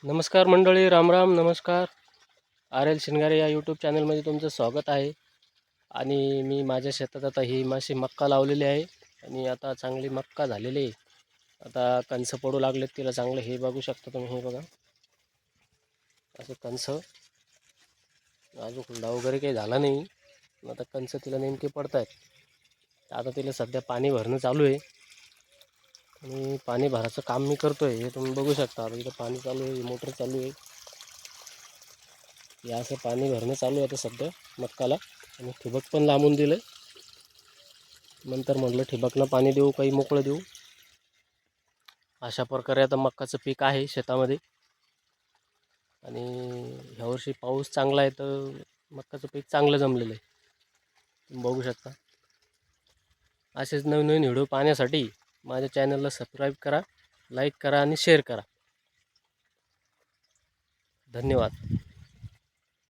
नमस्कार मंडळी, रामराम. नमस्कार. आर एल शिंगारे या यूट्यूब चॅनलमध्ये तुमचं स्वागत आहे. आणि मी माझ्या शेतात आता ही माशी मक्का लावलेली आहे आणि आता चांगली मक्का झालेली आहे. आता कणसं पडू लागलेत तिला चांगलं. हे बघू शकता तुम्ही, हे बघा असं कणसं. अजून हुंडा वगैरे काही झाला नाही, आता कणसं तिला नेमके पडत आहेत. आता तिला सध्या पाणी भरणं चालू आहे आणि पाणी भरायचं काम मी करतोय. हे तुम्ही बघू शकता. आता इथं पाणी चालू आहे, मोटर चालू आहे. हे असं पाणी भरणं चालू आहे आता सध्या मक्काला. आणि ठिबक पण लांबून दिलं. नंतर म्हटलं ठिबकनं पाणी देऊ, काही मोकळं देऊ. अशा प्रकारे आता मक्काचं पीक आहे शेतामध्ये. आणि ह्यावर्षी पाऊस चांगला आहे तर मक्काचं पीक चांगलं जमलेलं आहे, तुम्ही बघू शकता. असेच नवीन नवीन व्हिडिओ पाहण्यासाठी माझ्या चॅनलला सबस्क्राईब करा, लाईक करा आणि शेअर करा. धन्यवाद.